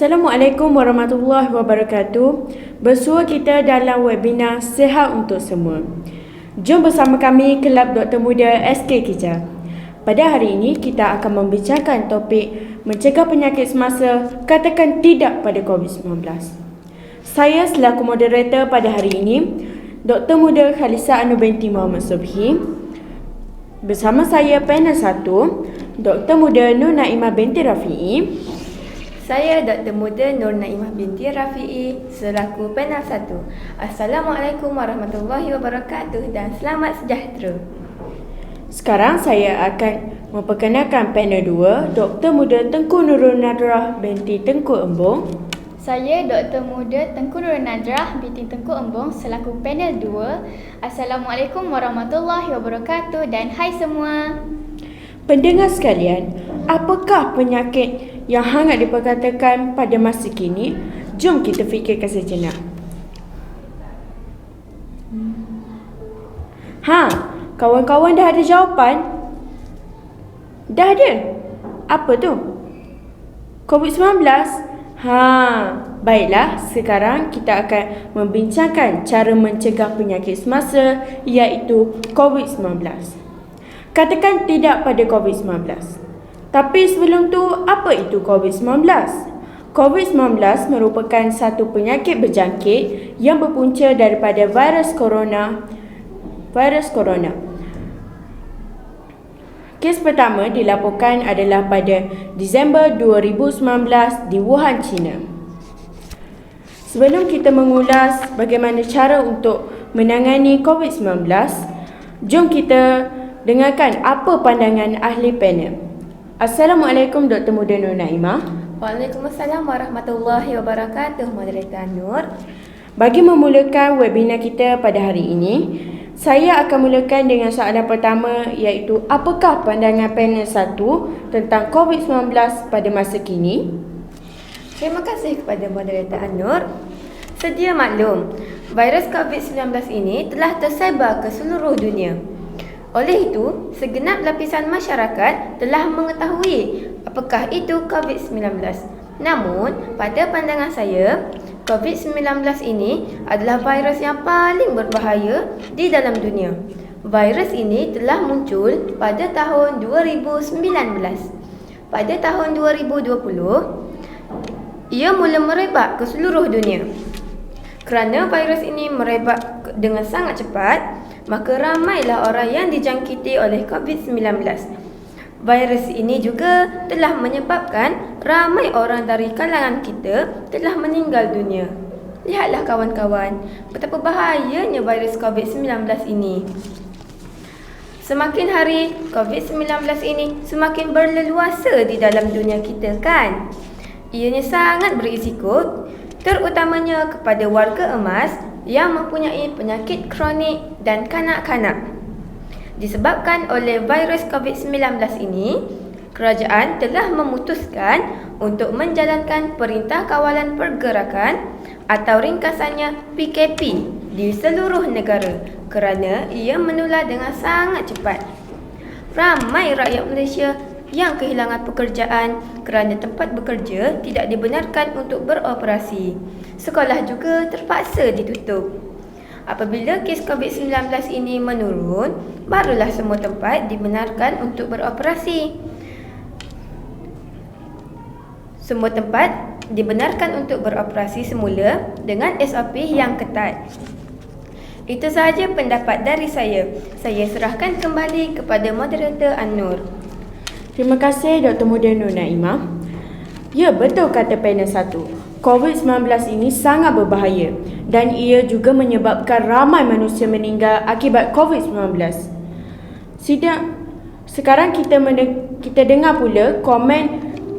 Assalamualaikum warahmatullahi wabarakatuh. Bersua kita dalam webinar Sihat untuk Semua. Jom bersama kami Kelab Doktor Muda SK Kija. Pada hari ini kita akan membincangkan topik mencegah penyakit semasa, katakan tidak pada COVID-19. Saya selaku moderator pada hari ini, Doktor Muda Khalisah Anu binti Muhammad Subhi. Bersama saya panel 1, Doktor Muda Nur Naimah binti Rafi'i. Saya Dr. Muda Nur Naimah binti Rafi'i selaku panel 1. Assalamualaikum warahmatullahi wabarakatuh dan selamat sejahtera. Sekarang saya akan memperkenalkan panel 2, Dr. Muda Tengku Nurul Nadrah binti Tengku Embong. Saya Dr. Muda Tengku Nurul Nadrah binti Tengku Embong selaku panel 2. Assalamualaikum warahmatullahi wabarakatuh dan hai semua. Pendengar sekalian, apakah penyakit yang hangat diperkatakan pada masa kini? Jom kita fikirkan sejenak. Kawan-kawan dah ada jawapan? Dah ada? Apa tu? COVID-19? Baiklah, sekarang kita akan membincangkan cara mencegah penyakit semasa, iaitu COVID-19. Katakan tidak pada COVID-19. Tapi sebelum tu, apa itu COVID-19? COVID-19 merupakan satu penyakit berjangkit yang berpunca daripada virus corona. Kes pertama dilaporkan adalah pada Disember 2019 di Wuhan, China. Sebelum kita mengulas bagaimana cara untuk menangani COVID-19, jom kita dengarkan apa pandangan ahli panel. Assalamualaikum Dr. Muda Nur Naimah. Waalaikumsalam warahmatullahi wabarakatuh, Moderator Nur. Bagi memulakan webinar kita pada hari ini, saya akan mulakan dengan soalan pertama, iaitu apakah pandangan panel 1 tentang COVID-19 pada masa kini? Terima kasih kepada Moderator Nur. Sedia maklum, virus COVID-19 ini telah tersebar ke seluruh dunia. Oleh itu, segenap lapisan masyarakat telah mengetahui apakah itu COVID-19. Namun, pada pandangan saya, COVID-19 ini adalah virus yang paling berbahaya di dalam dunia. Virus ini telah muncul pada tahun 2019. Pada tahun 2020, ia mula merebak ke seluruh dunia. Kerana virus ini merebak dengan sangat cepat, maka ramailah orang yang dijangkiti oleh COVID-19. Virus ini juga telah menyebabkan ramai orang dari kalangan kita telah meninggal dunia. Lihatlah kawan-kawan, betapa bahayanya virus COVID-19 ini. Semakin hari, COVID-19 ini semakin berleluasa di dalam dunia kita, kan? Ianya sangat berisiko, terutamanya kepada warga emas yang mempunyai penyakit kronik dan kanak-kanak. Disebabkan oleh virus COVID-19 ini, kerajaan telah memutuskan untuk menjalankan Perintah Kawalan Pergerakan atau ringkasannya PKP di seluruh negara kerana ia menular dengan sangat cepat. Ramai rakyat Malaysia yang kehilangan pekerjaan kerana tempat bekerja tidak dibenarkan untuk beroperasi. Sekolah juga terpaksa ditutup. Apabila kes COVID-19 ini menurun, barulah semua tempat dibenarkan untuk beroperasi. Semua tempat dibenarkan untuk beroperasi semula dengan SOP yang ketat. Itu sahaja pendapat dari saya. Saya serahkan kembali kepada Moderator An-Nur. Terima kasih Dr. Muda Nur Naimah. Ya, betul kata panel 1. COVID-19 ini sangat berbahaya dan ia juga menyebabkan ramai manusia meninggal akibat COVID-19. Sekarang kita dengar pula komen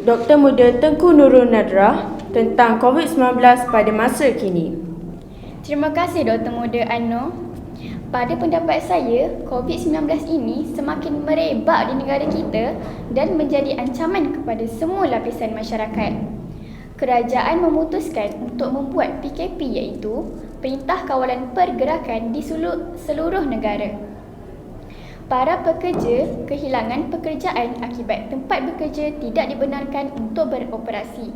Dr. Muda Tengku Nurul Nadrah tentang COVID-19 pada masa kini. Terima kasih Dr. Muda Anno. Pada pendapat saya, COVID-19 ini semakin merebak di negara kita dan menjadi ancaman kepada semua lapisan masyarakat. Kerajaan memutuskan untuk membuat PKP, iaitu Perintah Kawalan Pergerakan di seluruh negara. Para pekerja kehilangan pekerjaan akibat tempat bekerja tidak dibenarkan untuk beroperasi.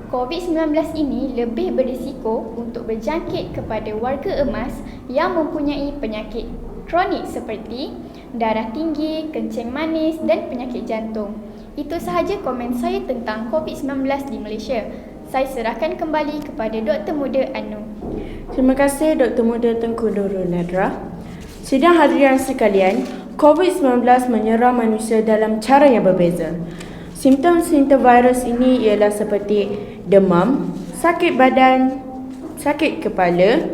COVID-19 ini lebih berisiko untuk berjangkit kepada warga emas yang mempunyai penyakit kronik seperti darah tinggi, kencing manis dan penyakit jantung. Itu sahaja komen saya tentang COVID-19 di Malaysia. Saya serahkan kembali kepada Dr. Muda Anu. Terima kasih Dr. Muda Tengku Nurul Nadra. Sidang hadirin sekalian, COVID-19 menyerang manusia dalam cara yang berbeza. Simptom-simptom virus ini ialah seperti demam, sakit badan, sakit kepala,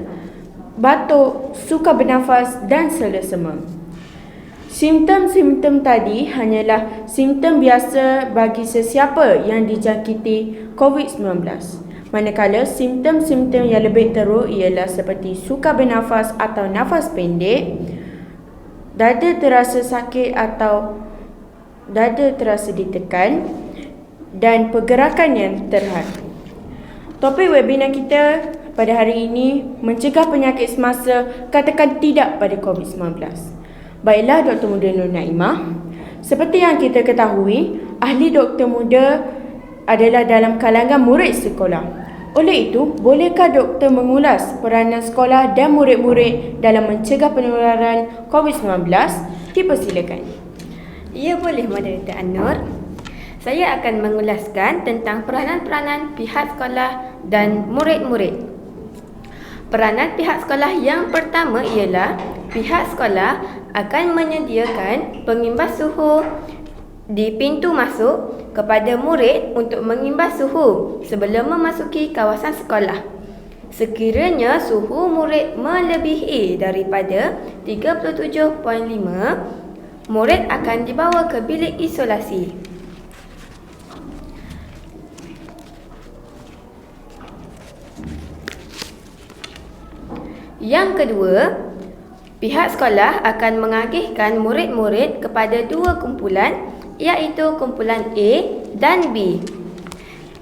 batuk, sukar bernafas dan selesema. Simptom-simptom tadi hanyalah simptom biasa bagi sesiapa yang dijangkiti COVID-19. Manakala simptom-simptom yang lebih teruk ialah seperti sukar bernafas atau nafas pendek, dada terasa sakit atau dada terasa ditekan dan pergerakan yang terhad. Topik webinar kita pada hari ini mencegah penyakit semasa katakan tidak pada COVID-19. Baiklah Dr. Muda Nur Naimah, seperti yang kita ketahui, ahli doktor muda adalah dalam kalangan murid sekolah. Oleh itu, bolehkah doktor mengulas peranan sekolah dan murid-murid dalam mencegah penularan COVID-19? Dipersilakan. Ya, boleh Moderator Anur. Saya akan mengulaskan tentang peranan-peranan pihak sekolah dan murid-murid. Peranan pihak sekolah yang pertama ialah pihak sekolah akan menyediakan pengimbas suhu di pintu masuk kepada murid untuk mengimbas suhu sebelum memasuki kawasan sekolah. Sekiranya suhu murid melebihi daripada 37.5, murid akan dibawa ke bilik isolasi. Yang kedua, pihak sekolah akan mengagihkan murid-murid kepada dua kumpulan, iaitu kumpulan A dan B,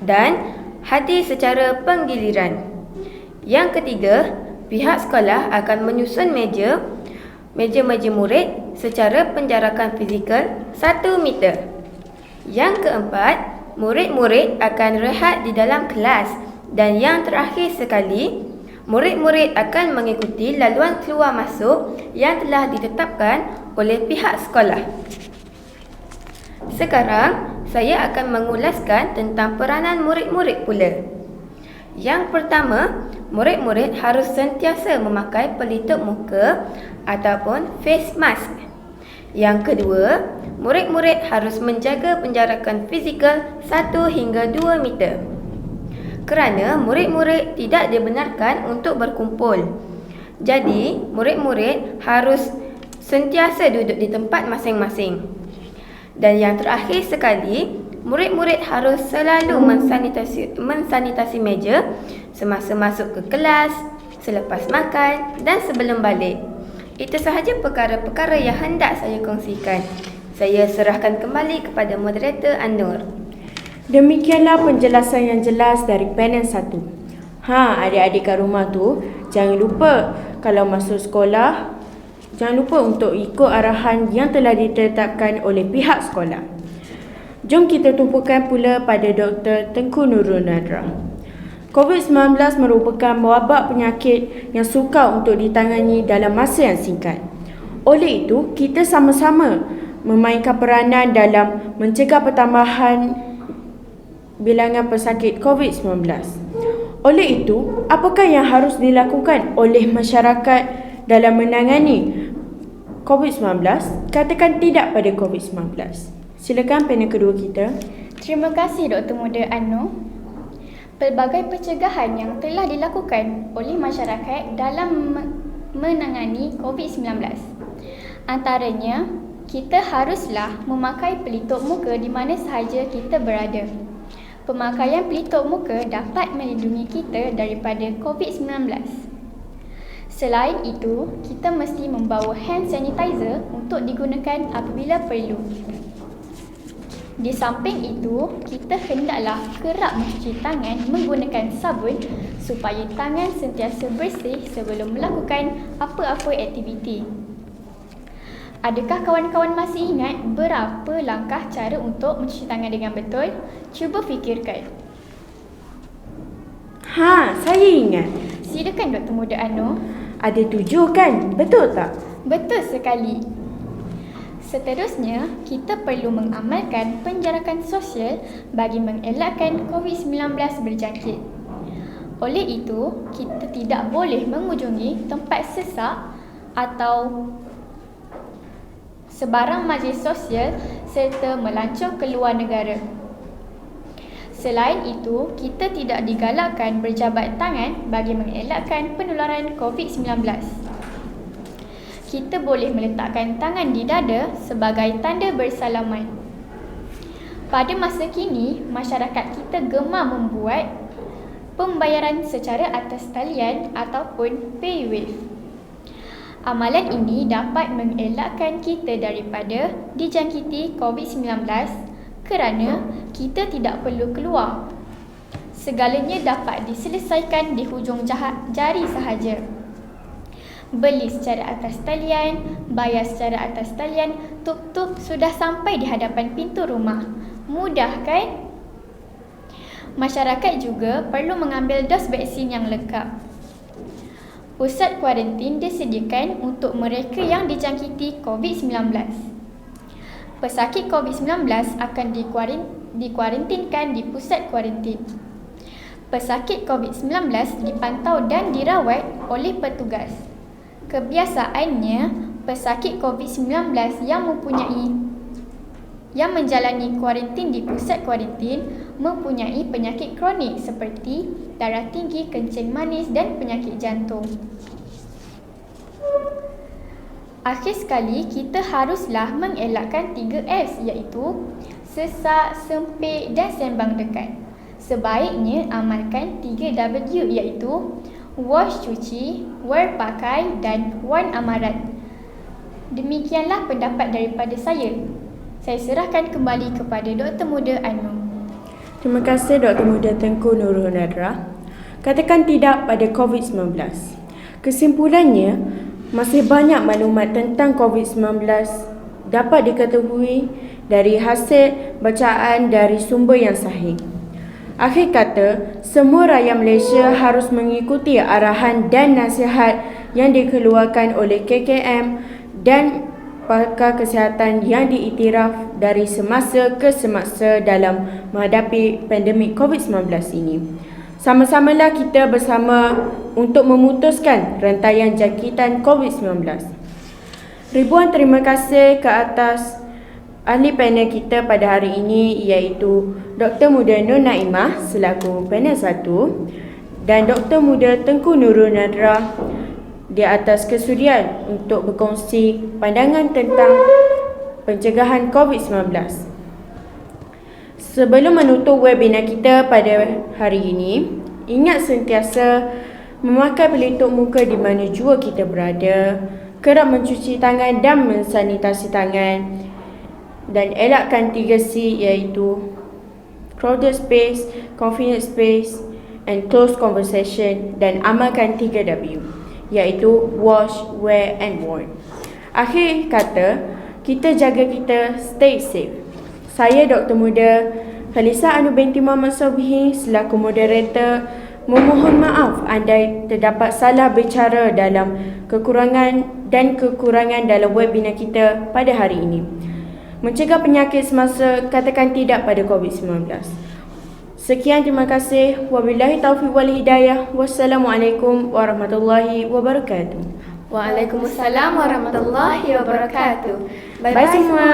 dan hadir secara penggiliran. Yang ketiga, pihak sekolah akan menyusun meja-meja murid secara penjarakan fizikal 1 meter. Yang keempat, murid-murid akan rehat di dalam kelas. Dan yang terakhir sekali, murid-murid akan mengikuti laluan keluar masuk yang telah ditetapkan oleh pihak sekolah. Sekarang, saya akan mengulaskan tentang peranan murid-murid pula. Yang pertama, murid-murid harus sentiasa memakai pelitup muka ataupun face mask. Yang kedua, murid-murid harus menjaga penjarakan fizikal 1 hingga 2 meter. Kerana murid-murid tidak dibenarkan untuk berkumpul. Jadi, murid-murid harus sentiasa duduk di tempat masing-masing. Dan yang terakhir sekali, murid-murid harus selalu mensanitasi meja semasa masuk ke kelas, selepas makan dan sebelum balik. Itu sahaja perkara-perkara yang hendak saya kongsikan. Saya serahkan kembali kepada Moderator Anur. Demikianlah penjelasan yang jelas dari panel 1. Adik-adik kat rumah tu, jangan lupa kalau masuk sekolah, jangan lupa untuk ikut arahan yang telah ditetapkan oleh pihak sekolah. Jom kita tumpukan pula pada Dr. Tengku Nurul Nadra. COVID-19 merupakan wabak penyakit yang sukar untuk ditangani dalam masa yang singkat. Oleh itu, kita sama-sama memainkan peranan dalam mencegah pertambahan bilangan pesakit COVID-19. Oleh itu, apakah yang harus dilakukan oleh masyarakat dalam menangani COVID-19? Katakan tidak pada COVID-19. Silakan panel kedua kita. Terima kasih Dr. Muda Anu. Pelbagai pencegahan yang telah dilakukan oleh masyarakat dalam menangani COVID-19. Antaranya, kita haruslah memakai pelitup muka di mana sahaja kita berada. Pemakaian pelitup muka dapat melindungi kita daripada COVID-19. Selain itu, kita mesti membawa hand sanitizer untuk digunakan apabila perlu. Di samping itu, kita hendaklah kerap mencuci tangan menggunakan sabun supaya tangan sentiasa bersih sebelum melakukan apa-apa aktiviti. Adakah kawan-kawan masih ingat berapa langkah cara untuk mencuci tangan dengan betul? Cuba fikirkan. Saya ingat. Silakan Dr. Muda Anor. Ada 7 kan? Betul tak? Betul sekali. Seterusnya, kita perlu mengamalkan penjarakan sosial bagi mengelakkan COVID-19 berjangkit. Oleh itu, kita tidak boleh mengunjungi tempat sesak atau sebarang majlis sosial serta melancong ke luar negara. Selain itu, kita tidak digalakkan berjabat tangan bagi mengelakkan penularan COVID-19. Kita boleh meletakkan tangan di dada sebagai tanda bersalaman. Pada masa kini, masyarakat kita gemar membuat pembayaran secara atas talian ataupun paywave. Amalan ini dapat mengelakkan kita daripada dijangkiti COVID-19 kerana kita tidak perlu keluar. Segalanya dapat diselesaikan di hujung jari sahaja. Beli secara atas talian, bayar secara atas talian, tuk-tuk sudah sampai di hadapan pintu rumah. Mudah kan? Masyarakat juga perlu mengambil dos vaksin yang lengkap. Pusat kuarantin disediakan untuk mereka yang dijangkiti COVID-19. Pesakit COVID-19 akan dikuarantinkan di pusat kuarantin. Pesakit COVID-19 dipantau dan dirawat oleh petugas. Kebiasaannya, pesakit COVID-19 yang menjalani kuarantin di pusat kuarantin mempunyai penyakit kronik seperti darah tinggi, kencing manis dan penyakit jantung. Akhir sekali, kita haruslah mengelakkan 3S iaitu sesak, sempit dan sembang dekat. Sebaiknya amalkan 3W iaitu wash cuci, wear pakai dan warn amarat. Demikianlah pendapat daripada saya. Saya serahkan kembali kepada Dr. Muda Anor. Terima kasih Dr. Muda Tengku Nurul Nadra. Katakan tidak pada COVID-19. Kesimpulannya, masih banyak maklumat tentang COVID-19 dapat diketahui dari hasil bacaan dari sumber yang sahih. Akhir kata, semua rakyat Malaysia harus mengikuti arahan dan nasihat yang dikeluarkan oleh KKM dan pakar kesihatan yang diiktiraf dari semasa ke semasa dalam menghadapi pandemik COVID-19 ini. Sama-samalah kita bersama untuk memutuskan rantaian jangkitan COVID-19. Ribuan terima kasih ke atas ahli panel kita pada hari ini iaitu Dr. Muda Nur Naimah selaku panel 1 dan Dr. Muda Tengku Nurul Nadra di atas kesudian untuk berkongsi pandangan tentang pencegahan COVID-19. Sebelum menutup webinar kita pada hari ini, ingat sentiasa memakai pelitup muka di mana jua kita berada, kerap mencuci tangan dan mensanitasi tangan dan elakkan 3C iaitu crowded space, convenient space and close conversation dan amalkan 3W iaitu wash, wear and warn. Akhir kata, kita jaga kita stay safe. Saya Dr. Muda Khalisa Anu binti Muhammad Sobihi selaku moderator memohon maaf andai terdapat salah bicara dalam kekurangan dalam webinar kita pada hari ini. Mencegah penyakit semasa katakan tidak pada COVID-19. Sekian, terima kasih. Wabillahi taufiq wal hidayah. Wassalamualaikum warahmatullahi wabarakatuh. Waalaikumsalam warahmatullahi wabarakatuh. Bye semua.